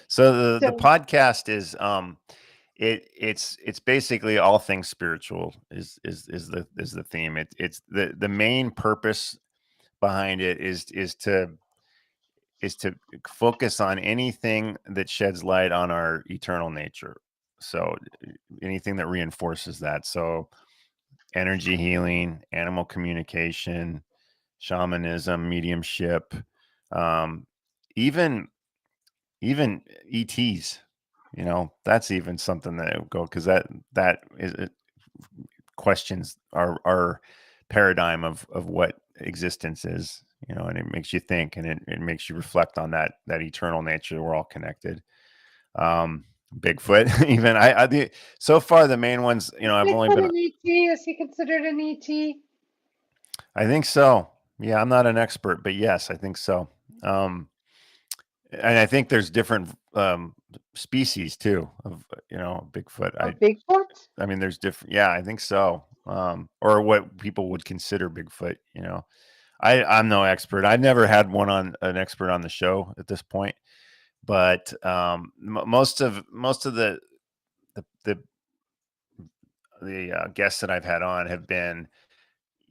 So the So podcast is it's basically all things spiritual is the theme. It's the main purpose behind it is to focus on anything that sheds light on our eternal nature. So anything that reinforces that. So energy healing, animal communication, shamanism, mediumship, um, even ETs. That's even something that would go, because that is it questions our paradigm of what existence is, and it makes you think, and it makes you reflect on that eternal nature. We're all connected. Um, Bigfoot, even so far the main ones, I've only Bigfoot been. an ET? Is he considered an ET? I think so. Yeah, I'm not an expert, but yes, I think so. Um, and I think there's different species too of Bigfoot. Of Bigfoot? I mean, there's different. Yeah, I think so. Or what people would consider Bigfoot. I'm no expert. I've never had an expert on the show at this point, but most of the guests that I've had on have been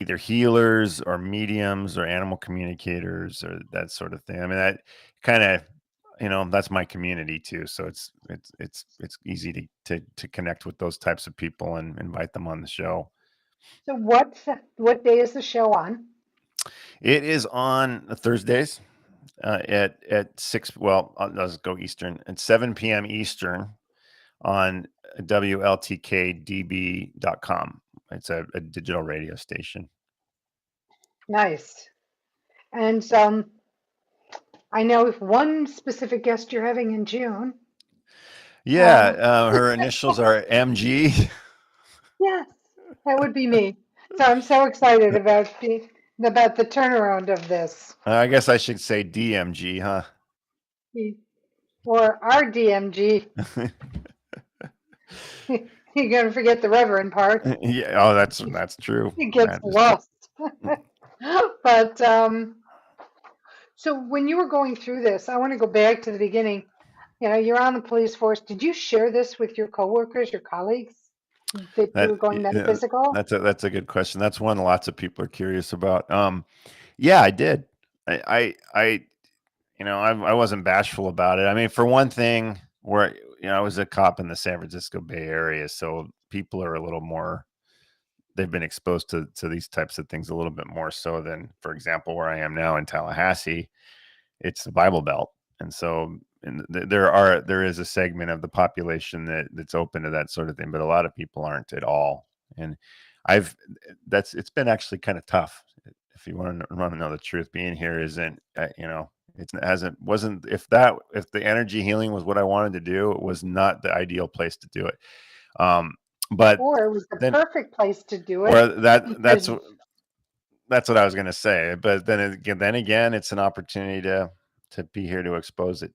either healers or mediums or animal communicators or that sort of thing. I mean, that kind of, that's my community too. So it's easy to connect with those types of people and invite them on the show. So what day is the show on? It is on Thursdays at 6. Well, let's go Eastern at 7 p.m. Eastern on WLTKDB.com. It's a digital radio station. Nice. And I know one specific guest you're having in June. Yeah, Um, her initials are MG. yes, that would be me. So I'm so excited about the turnaround of this, I guess I should say DMG, huh? or our DMG. You're gonna forget the Reverend part. Yeah. Oh, that's true. It gets That is true. lost. But so when you were going through this, I want to go back to the beginning. You're on the police force. Did you share this with your coworkers, your colleagues, that you That were going yeah, metaphysical? that's a good question. That's one lots of people are curious about. Yeah, I did. I wasn't bashful about it. I mean, for one thing, where I was a cop in the San Francisco Bay Area, so people are a little more. They've been exposed to these types of things a little bit more so than, for example, where I am now in Tallahassee. It's the Bible Belt, and so there is a segment of the population that's open to that sort of thing, but a lot of people aren't at all. And I've it's been actually kind of tough. If you want to know the truth, being here isn't it hasn't wasn't if the energy healing was what I wanted to do, it was not the ideal place to do it. Um, but Or it was the then perfect place to do it or because that's what I was going to say. But then again, it's an opportunity to be here to expose it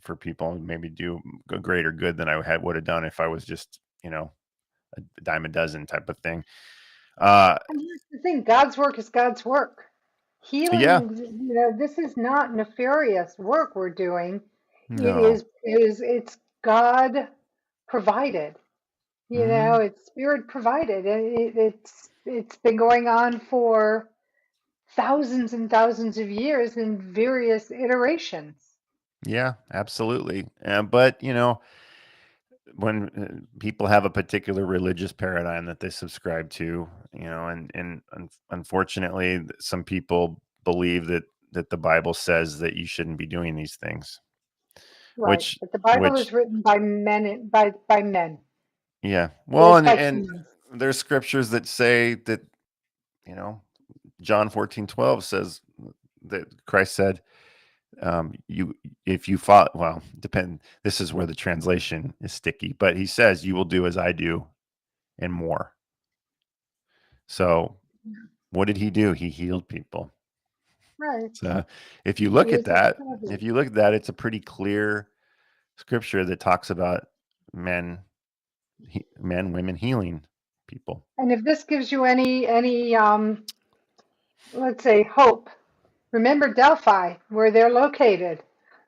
for people and maybe do a greater good than I would have done if I was just a dime a dozen type of thing. and here's the thing, God's work is God's work. Yeah, Healing, this is not nefarious work we're doing. no, It's God provided. hmm It's spirit provided, and it's been going on for thousands and thousands of years in various iterations. yeah, absolutely. But when people have a particular religious paradigm that they subscribe to, and unfortunately, some people believe that the Bible says that you shouldn't be doing these things, Right. which But the Bible which is written by men, by men. yeah, It well, is and by and humans. there's scriptures that say that you know John 14:12 says that Christ said, you if you follow, well, depend, this is where the translation is sticky, but he says you will do as I do and more. So what did he do? He healed people. Right. So if you He look at is a that, prophet. it's a pretty clear scripture that talks about men, women healing people. And if this gives you any let's say hope, remember Delphi, where they're located.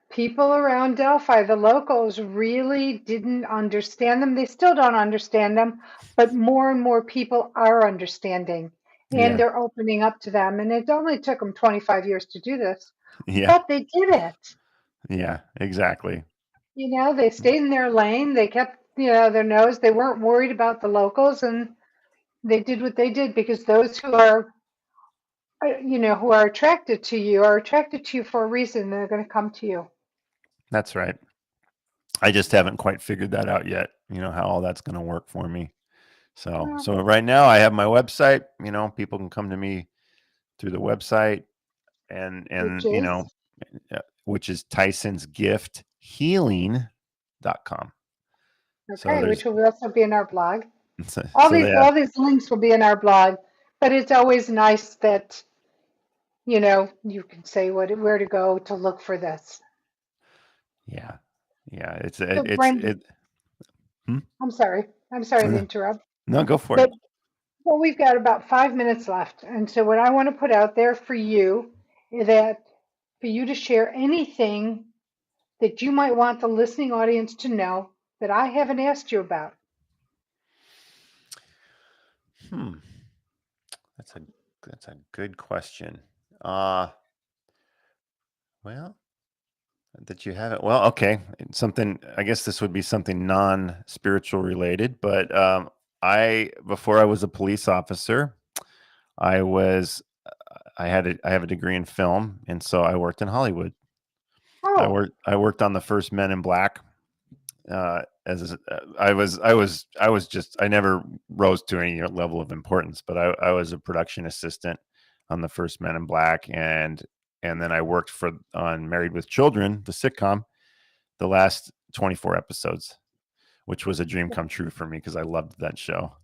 People around Delphi, the locals really didn't understand them. They still don't understand them, but more and more people are understanding and Yeah, they're opening up to them. And it only took them 25 years to do this, yeah, but they did it. yeah, exactly. They stayed in their lane. They kept, their nose. They weren't worried about the locals and they did what they did because those who are attracted to you are attracted to you for a reason. They're going to come to you. That's right. I just haven't quite figured that out yet. How all that's going to work for me. So Well, so right now I have my website. People can come to me through the website, and which is which is tysonsgifthealing.com. So okay, there's which will also be in our blog. so, All so these they have, all these links will be in our blog, but it's always nice that you can say where to go to look for this. yeah, yeah. So Brandon, Hmm? I'm sorry to interrupt, No, go for it. but well, we've got about 5 minutes left, and so what I want to put out there for you is that for you to share anything that you might want the listening audience to know that I haven't asked you about. Hmm. That's a that's a good question. Uh well, that you haven't. Well, okay. Something, I guess this would be something non-spiritual related, but I before I was a police officer, I was I have a degree in film, and so I worked in Hollywood. Oh, I worked on the first Men in Black. I was just I never rose to any level of importance, but I was a production assistant on the first Men in Black, and then I worked for on Married with Children, the sitcom, the last 24 episodes, which was a dream come true for me because I loved that show.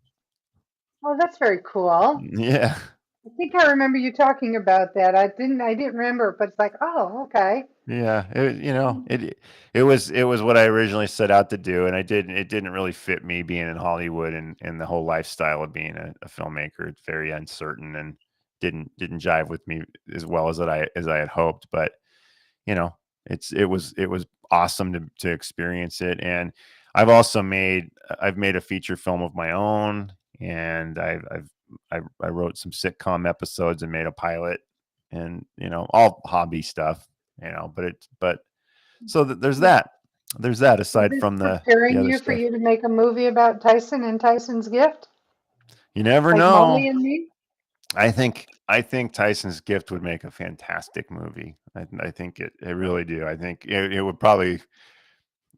oh, that's very cool. Yeah. I think I remember you talking about that. I didn't remember, but it's like, oh, okay. Yeah, it was what I originally set out to do, and it didn't really fit me being in Hollywood and the whole lifestyle of being a filmmaker. It's very uncertain and didn't jive with me as well as I had hoped. But you know, it was awesome to experience it, and I've made a feature film of my own, and I wrote some sitcom episodes and made a pilot, and all hobby stuff, but so there's that Is aside this from the preparing other you for stuff. you to make a movie about Tyson and Tyson's gift, You never like know. Molly and me? I think Tyson's Gift would make a fantastic movie. I think it really do. I think it would probably,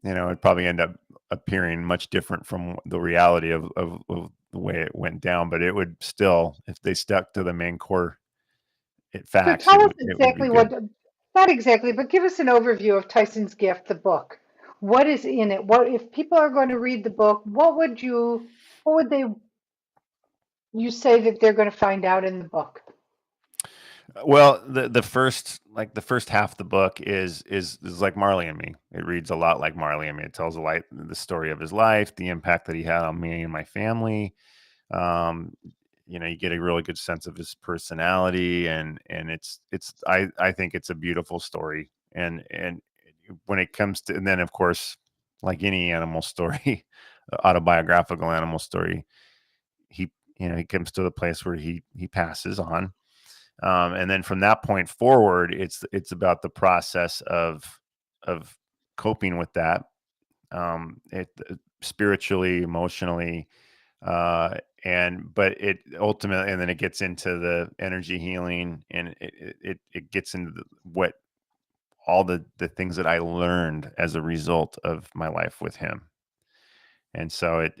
it'd probably end up appearing much different from the reality of the way it went down, but it would still, if they stuck to the main core So facts, tell us it would be exactly good. not exactly, but give us an overview of Tyson's gift, the book. What is in it? What if people are going to read the book? What would you say that they're going to find out in the book? Well, the first half of the book is like Marley and Me. It reads a lot like Marley and Me. It tells the story of his life, the impact that he had on me and my family. Um, you get a really good sense of his personality, and I think it's a beautiful story. And when it comes to, and then of course, like any animal story, autobiographical animal story, he he comes to the place where he passes on, and then from that point forward, it's about the process of coping with that, spiritually, emotionally, but it ultimately, and then it gets into the energy healing, and it gets into what all the things that I learned as a result of my life with him, and so it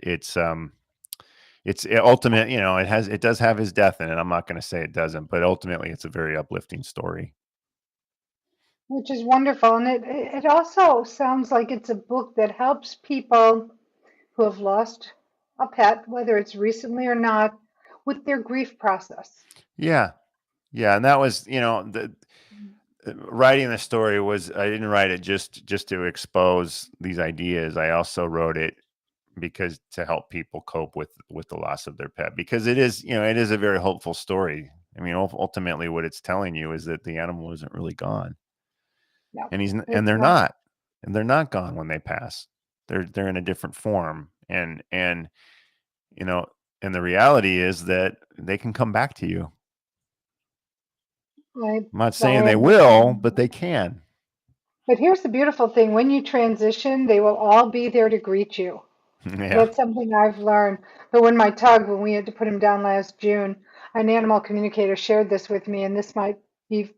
ultimate, it does have his death in it. I'm not going to say it doesn't, but ultimately, it's a very uplifting story. Which is wonderful. And it also sounds like it's a book that helps people who have lost a pet, whether it's recently or not, with their grief process. Yeah, yeah, and that was, the writing the story was, I didn't write it just to expose these ideas. I also wrote it because to help people cope with the loss of their pet, because it is, it is a very hopeful story. I mean, ultimately, what it's telling you is that the animal isn't really gone, No, and it's not. and they're not gone when they pass. They're in a different form, and you know, and the reality is that they can come back to you. I, I'm not saying I they will, understand but that. they can. But here's the beautiful thing when you transition, they will all be there to greet you. Yeah. That's something I've learned. But when we had to put him down last June, an animal communicator shared this with me, and this might be,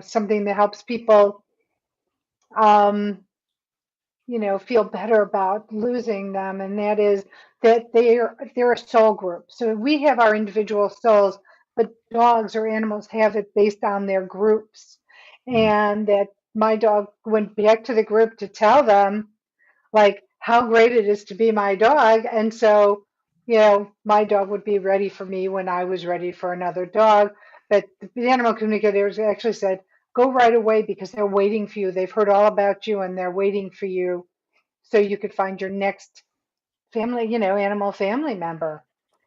something that helps people, um, feel better about losing them, and that is that they're a soul group. So we have our individual souls, but dogs or animals have it based on their groups, Mm, and that my dog went back to the group to tell them like how great it is to be my dog. And so, my dog would be ready for me when I was ready for another dog. But the animal communicators actually said, go right away because they're waiting for you. They've heard all about you and they're waiting for you so you could find your next family, animal family member.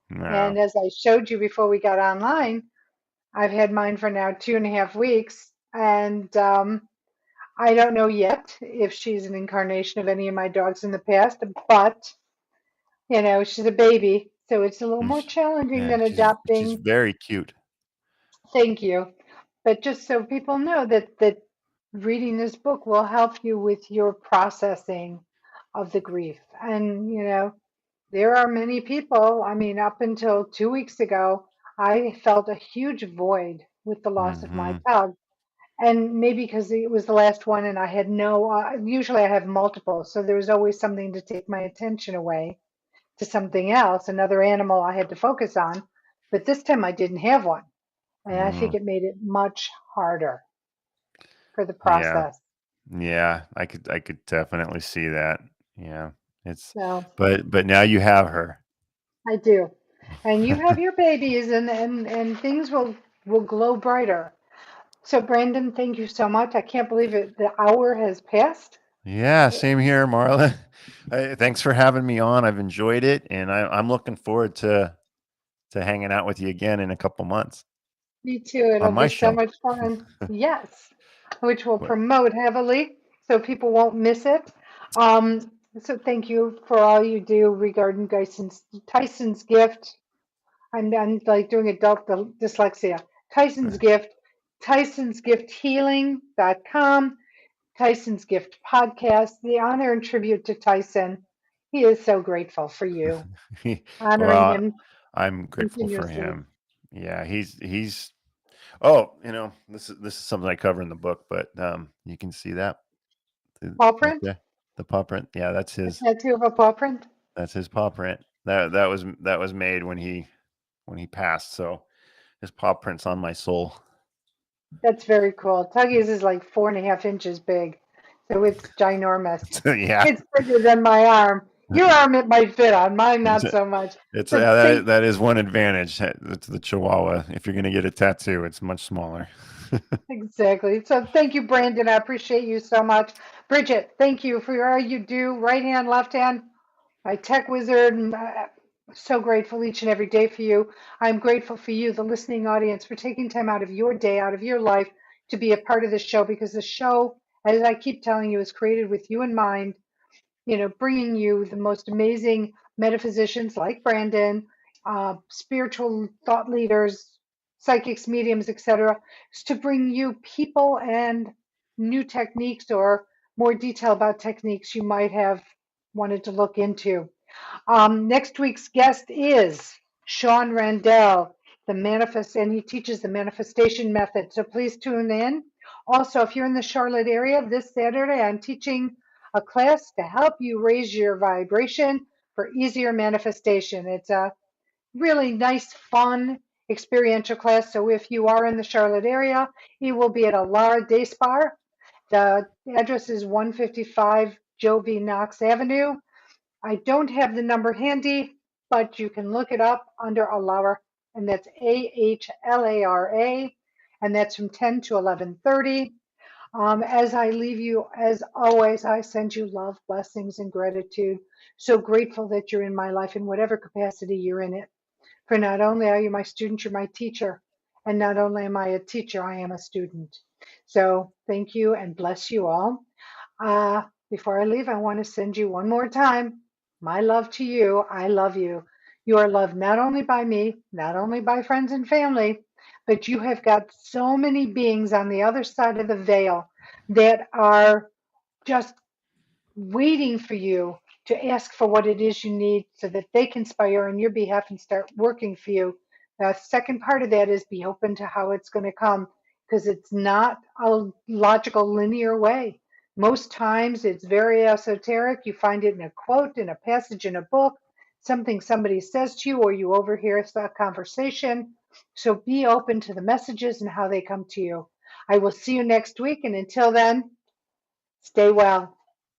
no. And as I showed you before we got online, I've had mine for now 2.5 weeks. And I don't know yet if she's an incarnation of any of my dogs in the past, but she's a baby, so it's a little Mm, more challenging Yeah, than she's adopting. very cute. Thank you. But just so people know that reading this book will help you with your processing of the grief. And, there are many people, I mean, up until 2 weeks ago, I felt a huge void with the loss of my Hmm. dog. And maybe because it was the last one and I had usually I have multiple, so there was always something to take my attention away to something else, another animal I had to focus on. But this time I didn't have one. And I think Mm, it made it much harder for the yeah, process. yeah, I could definitely see that. Yeah, it's, So but now you have her. I do. And you have your babies and things will glow brighter. So Brandon, thank you so much. I can't believe it. The hour has passed. Yeah, same here, Marla. Thanks for having me on. I've enjoyed it, and I'm looking forward to hanging out with you again in a couple months Me too. on It'll my be so show. much fun. Yes, which will What? promote heavily so people won't miss it. Um, so thank you for all you do regarding Tyson's gift. I'm like doing adult dyslexia. Tyson's gift, Tyson's Gift Healing.com, Tyson's Gift Podcast, the honor and tribute to Tyson. He is so grateful for you, honoring Well, him I'm grateful for continuously. him. Yeah, he's. Oh, this is something I cover in the book, but you can see that Paw right print? there, the paw print. Yeah, A tattoo of a paw print? that's his paw print. That was made when he passed. So his paw print's on my soul. That's very cool. Tuggy's is like 4.5 inches big, so it's ginormous. So, yeah, It's bigger than my arm. Your arm it might fit on, mine not so much. it's So yeah, thank that is one advantage. It's the Chihuahua. If you're gonna get a tattoo, it's much smaller. exactly. So thank you, Brandon. I appreciate you so much. Bridget, thank you for all you do. Right hand, left hand, my tech wizard. And, so grateful each and every day for you. I'm grateful for you, the listening audience, for taking time out of your day, out of your life to be a part of the show because the show, as I keep telling you, is created with you in mind, bringing you the most amazing metaphysicians like Brandon, spiritual thought leaders, psychics, mediums, etc., to bring you people and new techniques or more detail about techniques you might have wanted to look into. Next week's guest is Sean Randell, and he teaches the manifestation method. So please tune in. Also, if you're in the Charlotte area this Saturday, I'm teaching a class to help you raise your vibration for easier manifestation. It's a really nice, fun, experiential class. So if you are in the Charlotte area, he will be at Alara Day Spa. The address is 155 Joe V. Knox Avenue. I don't have the number handy, but you can look it up under Alara, and that's AHLARA, and that's from 10 to 11:30. As I leave you, as always, I send you love, blessings, and gratitude. So grateful that you're in my life in whatever capacity you're in it. For not only are you my student, you're my teacher. And not only am I a teacher, I am a student. So thank you and bless you all. Before I leave, I want to send you one more time my love to you. I love you. You are loved not only by me, not only by friends and family, but you have got so many beings on the other side of the veil that are just waiting for you to ask for what it is you need so that they can conspire on your behalf and start working for you. The second part of that is be open to how it's going to come because it's not a logical, linear way. Most times it's very esoteric. You find it in a quote, in a passage in a book, something somebody says to you, or you overhear that conversation. So be open to the messages and how they come to you. I will see you next week. And until then, stay well.